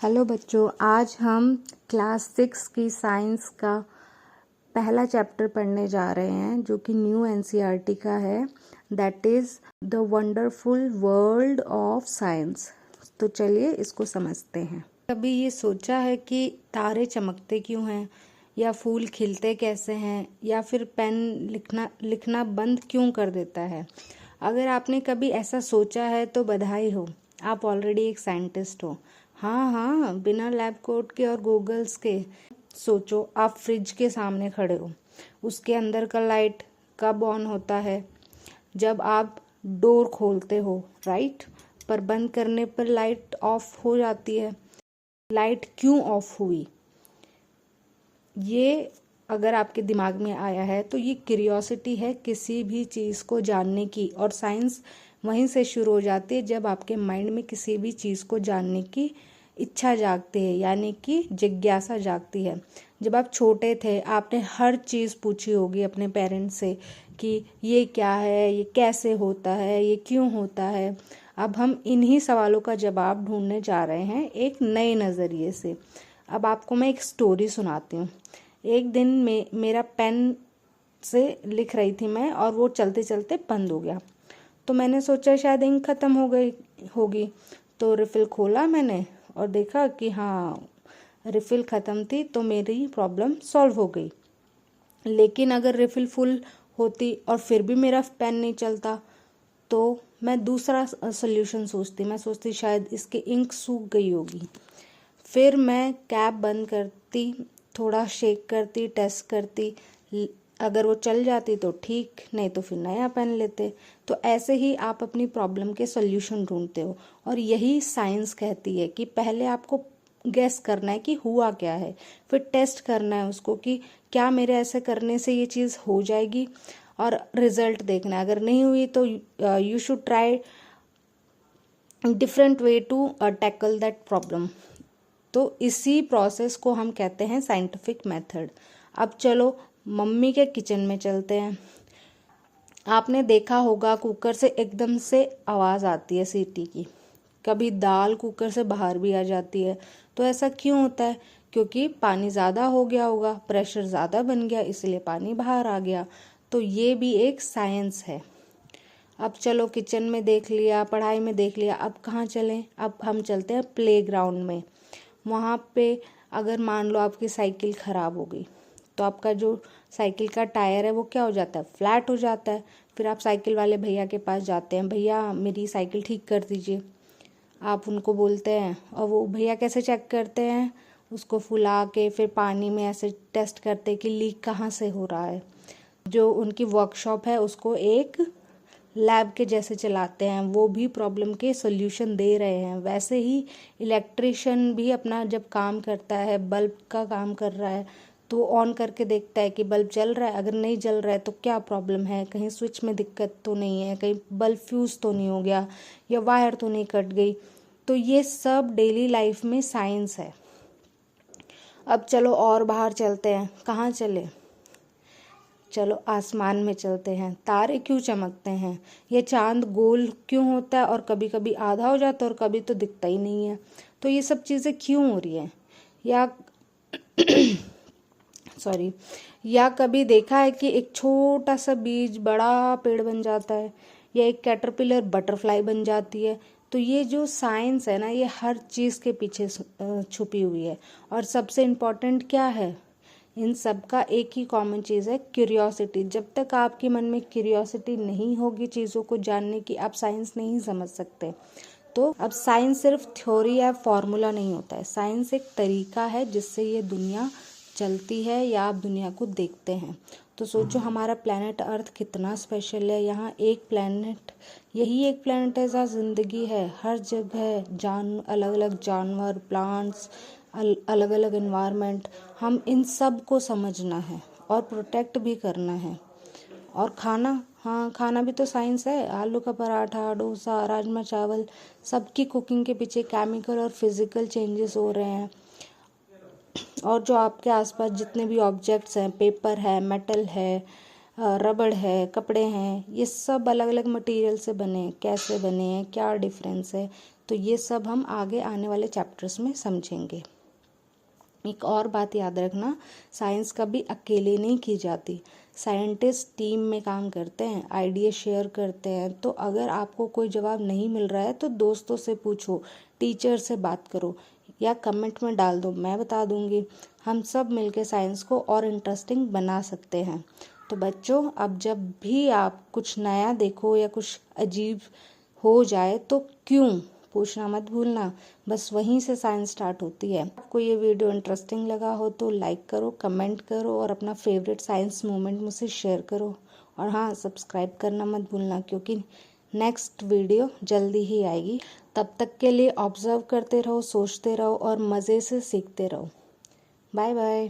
Hello बच्चों, आज हम क्लास 6 की साइंस का पहला चैप्टर पढ़ने जा रहे हैं जो कि न्यू एनसीईआरटी का है। That is the wonderful world of science. तो चलिए इसको समझते हैं। कभी ये सोचा है कि तारे चमकते क्यों हैं, या फूल खिलते कैसे हैं, या फिर पेन लिखना बंद क्यों कर देता है? अगर आपने कभी ऐसा सोचा है तो बधाई हो, आप ऑलरेडी एक साइंटिस्ट हो। हाँ, बिना लैब कोट के और गूगल्स के। सोचो, आप फ्रिज के सामने खड़े हो, उसके अंदर का लाइट कब ऑन होता है? जब आप डोर खोलते हो, राइट? पर बंद करने पर लाइट ऑफ हो जाती है। लाइट क्यों ऑफ हुई? ये अगर आपके दिमाग में आया है तो ये क्यूरियोसिटी है किसी भी चीज़ को जानने की, और साइंस वहीं से शुरू हो जाती है जब आपके माइंड में किसी भी चीज़ को जानने की इच्छा जागती है, यानी कि जिज्ञासा जागती है। जब आप छोटे थे आपने हर चीज़ पूछी होगी अपने पेरेंट्स से कि ये क्या है, ये कैसे होता है, ये क्यों होता है। अब हम इन्हीं सवालों का जवाब ढूंढने जा रहे हैं एक नए नज़रिए से। अब आपको मैं एक स्टोरी सुनाती हूँ। एक दिन में मेरा पेन से लिख रही थी मैं, और वो चलते चलते बंद हो गया। तो मैंने सोचा शायद इंक ख़त्म हो गई होगी। तो रिफ़िल खोला मैंने और देखा कि हाँ, रिफ़िल ख़त्म थी, तो मेरी प्रॉब्लम सॉल्व हो गई। लेकिन अगर रिफ़िल फुल होती और फिर भी मेरा पेन नहीं चलता, तो मैं दूसरा सॉल्यूशन सोचती। मैं सोचती शायद इसकी इंक सूख गई होगी। फिर मैं कैप बंद करती, थोड़ा शेक करती, टेस्ट करती। अगर वो चल जाती तो ठीक, नहीं तो फिर नया पेन लेते। तो ऐसे ही आप अपनी प्रॉब्लम के सॉल्यूशन ढूंढते हो, और यही साइंस कहती है कि पहले आपको गेस करना है कि हुआ क्या है, फिर टेस्ट करना है उसको कि क्या मेरे ऐसे करने से ये चीज़ हो जाएगी, और रिजल्ट देखना है। अगर नहीं हुई तो you should try different way to tackle that problem. तो इसी प्रोसेस को हम कहते हैं साइंटिफिक मेथड। अब चलो मम्मी के किचन में चलते हैं। आपने देखा होगा कुकर से एकदम से आवाज़ आती है सीटी की। कभी दाल कुकर से बाहर भी आ जाती है। तो ऐसा क्यों होता है? क्योंकि पानी ज़्यादा हो गया होगा, प्रेशर ज़्यादा बन गया, इसलिए पानी बाहर आ गया। तो ये भी एक साइंस है। अब चलो किचन में देख लिया, पढ़ाई में देख लिया, अब कहाँ चलें? अब हम चलते हैं प्लेग्राउंड में। वहाँ पे अगर मान लो आपकी साइकिल ख़राब हो गई, तो आपका जो साइकिल का टायर है वो क्या हो जाता है? फ्लैट हो जाता है। फिर आप साइकिल वाले भैया के पास जाते हैं, भैया मेरी साइकिल ठीक कर दीजिए। आप उनको बोलते हैं, और वो भैया कैसे चेक करते हैं? उसको फुला के फिर पानी में ऐसे टेस्ट करते कि लीक कहाँ से हो रहा है। जो उनकी वर्कशॉप है उसको एक लैब के जैसे चलाते हैं, वो भी प्रॉब्लम के सॉल्यूशन दे रहे हैं। वैसे ही इलेक्ट्रिशियन भी अपना जब काम करता है, बल्ब का काम कर रहा है, तो ऑन करके देखता है कि बल्ब जल रहा है। अगर नहीं जल रहा है तो क्या प्रॉब्लम है, कहीं स्विच में दिक्कत तो नहीं है, कहीं बल्ब फ्यूज़ तो नहीं हो गया, या वायर तो नहीं कट गई। तो ये सब डेली लाइफ में साइंस है। अब चलो और बाहर चलते हैं। कहाँ चले? चलो आसमान में चलते हैं। तारे क्यों चमकते हैं? ये चांद गोल क्यों होता है, और कभी कभी आधा हो जाता है और कभी तो दिखता ही नहीं है? तो ये सब चीज़ें क्यों हो रही हैं? या सॉरी, या कभी देखा है कि एक छोटा सा बीज बड़ा पेड़ बन जाता है, या एक कैटरपिलर बटरफ्लाई बन जाती है? तो ये जो साइंस है ना, ये हर चीज़ के पीछे छुपी हुई है। और सबसे इम्पोर्टेंट क्या है? इन सब का एक ही कॉमन चीज़ है, क्यूरियोसिटी। जब तक आपके मन में क्यूरियोसिटी नहीं होगी चीज़ों को जानने की, आप साइंस नहीं समझ सकते। तो अब साइंस सिर्फ थ्योरी या फॉर्मूला नहीं होता है। साइंस एक तरीका है जिससे ये दुनिया चलती है, या आप दुनिया को देखते हैं। तो सोचो हमारा प्लेनेट अर्थ कितना स्पेशल है। यहाँ एक प्लेनेट, यही एक प्लेनेट है जहाँ ज़िंदगी है। हर जगह अलग अलग जानवर, प्लांट्स, अलग अलग एनवायरनमेंट। हम इन सब को समझना है और प्रोटेक्ट भी करना है। और खाना, हाँ खाना भी तो साइंस है। आलू का पराठा, डोसा, राजमा चावल, सबकी कुकिंग के पीछे केमिकल और फिजिकल चेंजेस हो रहे हैं। और जो आपके आसपास जितने भी ऑब्जेक्ट्स हैं, पेपर है, मेटल है, रबड़ है, कपड़े हैं, ये सब अलग अलग मटेरियल से बने हैं। कैसे बने हैं, क्या डिफरेंस है? तो ये सब हम आगे आने वाले चैप्टर्स में समझेंगे। एक और बात याद रखना, साइंस कभी अकेले नहीं की जाती। साइंटिस्ट टीम में काम करते हैं, आइडिया शेयर करते हैं। तो अगर आपको कोई जवाब नहीं मिल रहा है तो दोस्तों से पूछो, टीचर से बात करो या कमेंट में डाल दो, मैं बता दूंगी। हम सब मिलके साइंस को और इंटरेस्टिंग बना सकते हैं। तो बच्चों, अब जब भी आप कुछ नया देखो या कुछ अजीब हो जाए तो क्यों पूछना मत भूलना। बस वहीं से साइंस स्टार्ट होती है। आपको ये वीडियो इंटरेस्टिंग लगा हो तो लाइक करो, कमेंट करो और अपना फेवरेट साइंस मोमेंट मुझसे शेयर करो। और हाँ, सब्सक्राइब करना मत भूलना, क्योंकि नेक्स्ट वीडियो जल्दी ही आएगी। तब तक के लिए ऑब्जर्व करते रहो, सोचते रहो और मज़े से सीखते रहो। Bye bye.